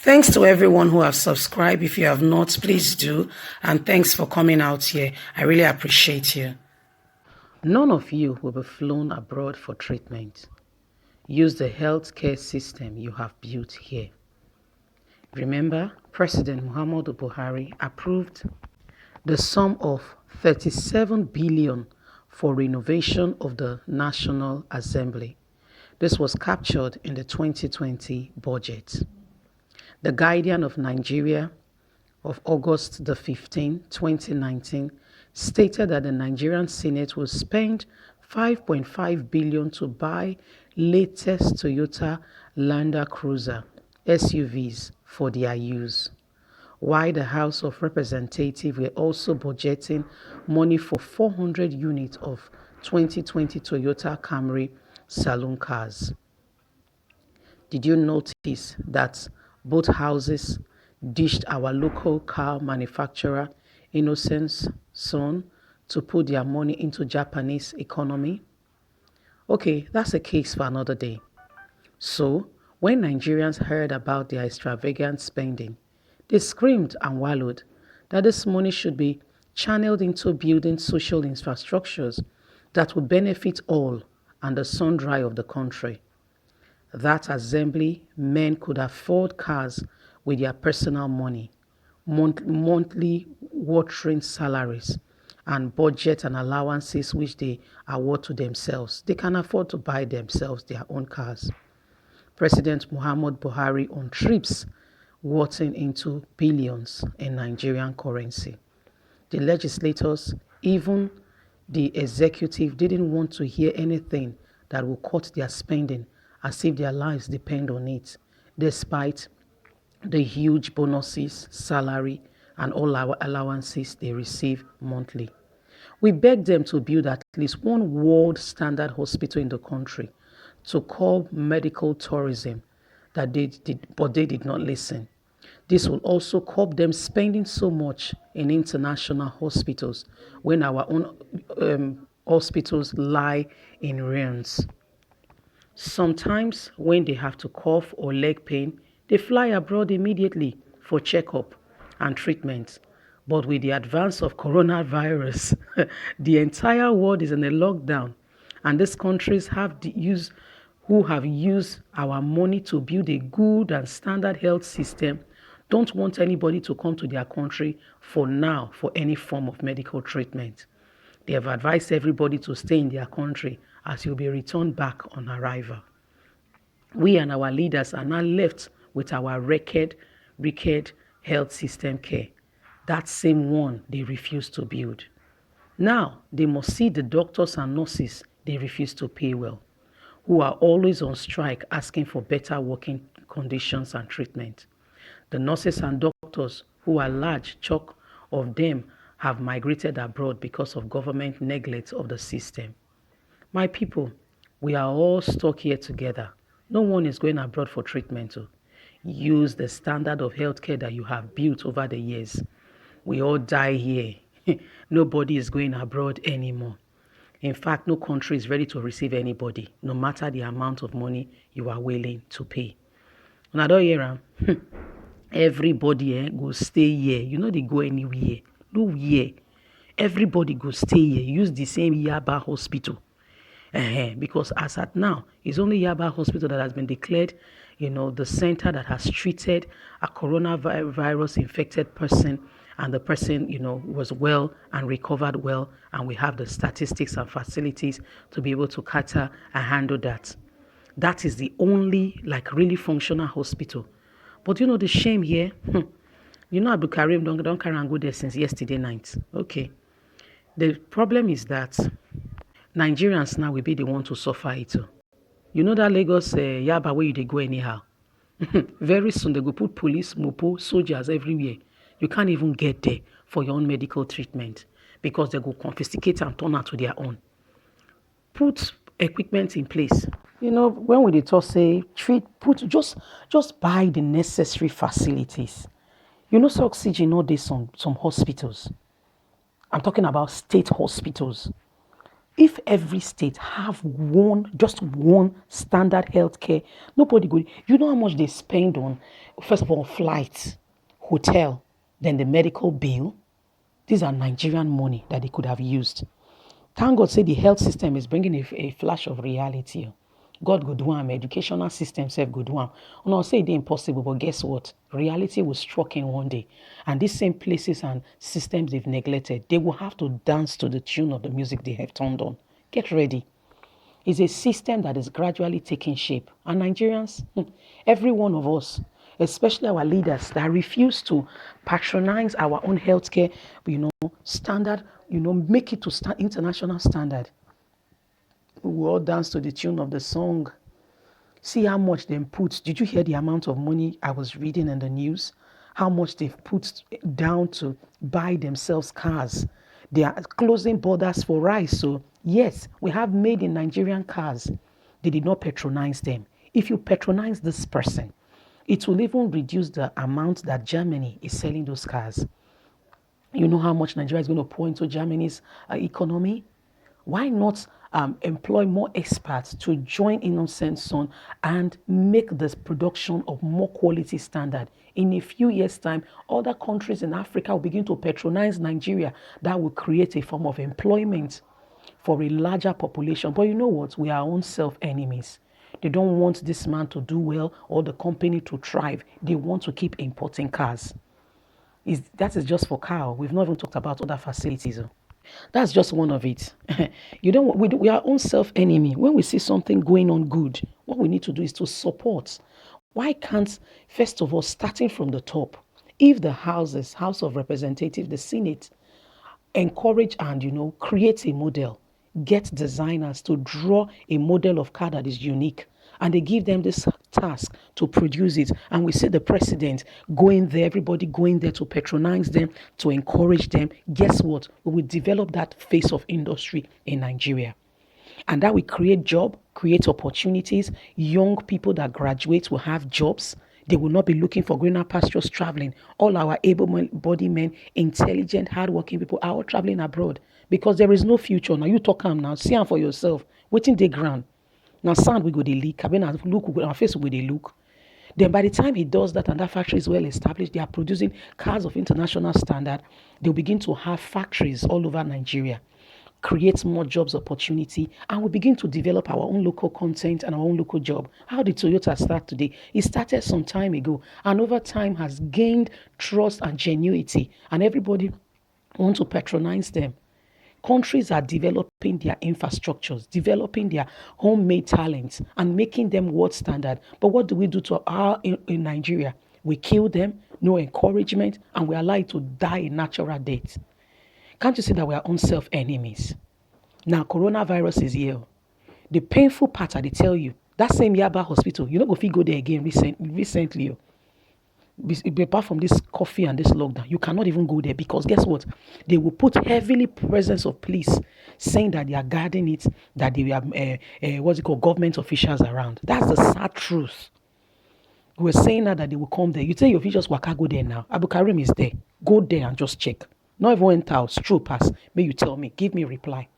Thanks to everyone who have subscribed. If you have not, please do. And thanks for coming out here. I really appreciate you. None of you will be flown abroad for treatment. Use the healthcare system you have built here. Remember, President Muhammadu Buhari approved the sum of 37 billion for renovation of the National Assembly. This was captured in the 2020 budget. The Guardian of Nigeria of August the 15th, 2019, stated that the Nigerian Senate will spend 5.5 billion to buy latest Toyota Land Cruiser SUVs for their use, while the House of Representatives were also budgeting money for 400 units of 2020 Toyota Camry saloon cars. Did you notice that both houses dished our local car manufacturer Innocence Son to put their money into Japanese economy? Okay, that's a case for another day. So, when Nigerians heard about their extravagant spending, they screamed and wallowed that this money should be channeled into building social infrastructures that would benefit all and the sundry of the country. That assembly men could afford cars with their personal money, monthly watering salaries, and budget and allowances which they award to themselves. They can afford to buy themselves their own cars. President Muhammad Buhari on trips worthing into billions in Nigerian currency. The legislators, even the executive, didn't want to hear anything that will cut their spending as if their lives depend on it, despite the huge bonuses, salary, and all our allowances they receive monthly. We begged them to build at least one world standard hospital in the country to curb medical tourism, but they did not listen. This will also curb them spending so much in international hospitals when our own hospitals lie in ruins. Sometimes when they have to cough or leg pain, they fly abroad immediately for checkup and treatment. But with the advance of coronavirus, the entire world is in a lockdown, and these countries who have used our money to build a good and standard health system don't want anybody to come to their country for now for any form of medical treatment. They have advised everybody to stay in their country as you'll be returned back on arrival. We and our leaders are now left with our wicked health system care. That same one they refuse to build. Now they must see the doctors and nurses they refuse to pay well, who are always on strike asking for better working conditions and treatment. The nurses and doctors, who are large chunk of them, have migrated abroad because of government neglect of the system. My people, we are all stuck here together. No one is going abroad for treatment. Use the standard of healthcare that you have built over the years. We all die here. Nobody is going abroad anymore. In fact, no country is ready to receive anybody, no matter the amount of money you are willing to pay. Now, don't hear everybody go stay here. You know they go anywhere. No here. Everybody go stay here. Use the same Yaba hospital. Because as at now, it's only Yaba Hospital that has been declared, the center that has treated a coronavirus infected person, and the person, was well and recovered well, and we have the statistics and facilities to be able to cater and handle that. That is the only, really functional hospital. But the shame here, Abu Karim don't carry and go there since yesterday night. Okay. The problem is that Nigerians now will be the one to suffer it. You know that Lagos Yaba where they go anyhow. Very soon they go put police, mopo, soldiers everywhere. You can't even get there for your own medical treatment because they go confiscate and turn out to their own. Put equipment in place. When we talk say just buy the necessary facilities. So oxygen not there some hospitals. I'm talking about state hospitals. If every state have just one standard healthcare, nobody go. You know how much they spend on, first of all, flights, hotel, then the medical bill. These are Nigerian money that they could have used. Thank God say the health system is bringing a flash of reality. God go do am, educational system self go do am. Una say it's impossible, but guess what? Reality will struck in one day. And these same places and systems they've neglected, they will have to dance to the tune of the music they have turned on. Get ready. It's a system that is gradually taking shape. And Nigerians, every one of us, especially our leaders that refuse to patronize our own healthcare, standard, make it to international standard. We will all dance to the tune of the song. See how much they put. Did you hear the amount of money I was reading in the news? How much they've put down to buy themselves cars. They are closing borders for rice. So yes, we have made in Nigerian cars. They did not patronize them. If you patronize this person, it will even reduce the amount that Germany is selling those cars. You know how much Nigeria is going to pour into Germany's economy? Why not employ more experts to join Innocent Son and make this production of more quality standard? In a few years' time, other countries in Africa will begin to patronize Nigeria. That will create a form of employment for a larger population. But you know what? We are our own self-enemies. They don't want this man to do well or the company to thrive. They want to keep importing cars. That is just for car. We've not even talked about other facilities. That's just one of it. We are our own self-enemy. When we see something going on good, what we need to do is to support. Why can't, first of all, starting from the top, if the House of Representatives, the Senate, encourage and create a model, get designers to draw a model of car that is unique, and they give them this task to produce it, and we see the president going there, everybody going there to patronize them, to encourage them. Guess what? We will develop that face of industry in Nigeria, and that will create opportunities. Young people that graduate will have jobs. They will not be looking for greener pastures traveling. All our able-bodied men, intelligent, hardworking people are all traveling abroad because there is no future. Now you talk am now, see am for yourself. Wetin dey ground? Now sand we go dey leak. Our face we go dey look. Then by the time he does that and that factory is well established, they are producing cars of international standard. They'll begin to have factories all over Nigeria, create more jobs opportunity, and we begin to develop our own local content and our own local job. How did Toyota start today? It started some time ago, and over time has gained trust and genuity, and everybody wants to patronize them. Countries are developing their infrastructures, developing their homemade talents, and making them world standard. But what do we do to in Nigeria? We kill them, no encouragement, and we allow it to die a natural death. Can't you see that we are own self-enemies? Now, coronavirus is here. The painful part, they tell you, that same Yaba hospital, you know, if you go there again recently, apart from this coffee and this lockdown, you cannot even go there because guess what? They will put heavily presence of police saying that they are guarding it, that they are government officials around. That's the sad truth. We're saying now that they will come there. You tell your officials, waka go there now. Abu Karim is there. Go there and just check. Not even enter out, stroll pass. May you tell me, give me a reply.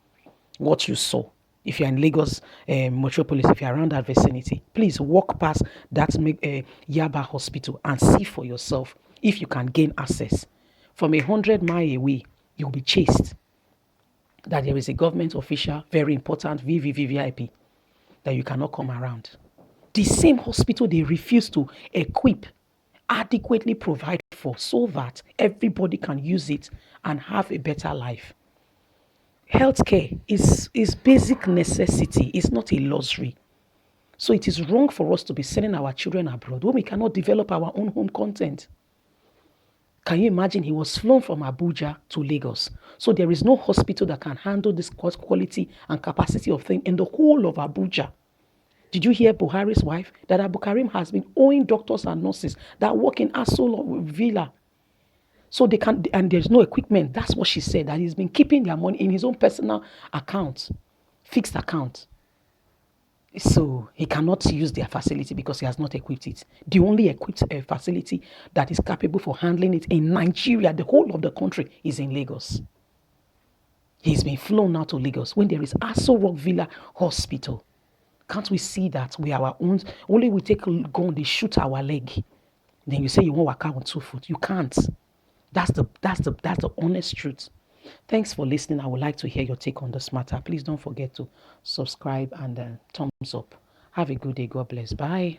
What you saw. If you're in Lagos metropolis, if you're around that vicinity, please walk past that Yaba hospital and see for yourself if you can gain access. From 100 miles away, you'll be chased. That there is a government official, very important, VVVVIP, that you cannot come around. The same hospital they refuse to equip, adequately provide for so that everybody can use it and have a better life. Healthcare is basic necessity. It's not a luxury. So it is wrong for us to be sending our children abroad when we cannot develop our own home content. Can you imagine he was flown from Abuja to Lagos? So there is no hospital that can handle this quality and capacity of thing in the whole of Abuja. Did you hear Buhari's wife that Abu Karim has been owing doctors and nurses that work in Asolo Villa? So they can, and there's no equipment. That's what she said, that he's been keeping their money in his own personal account, fixed account. So he cannot use their facility because he has not equipped it. The only equipped facility that is capable for handling it in Nigeria, the whole of the country, is in Lagos. He's been flown out to Lagos when there is Aso Rock Villa Hospital. Can't we see that we are our own? Only we take a gun, they shoot our leg. Then you say you want to walk out on 2 foot. You can't. That's the honest truth. Thanks for listening. I would like to hear your take on this matter. Please don't forget to subscribe and thumbs up. Have a good day. God bless. Bye.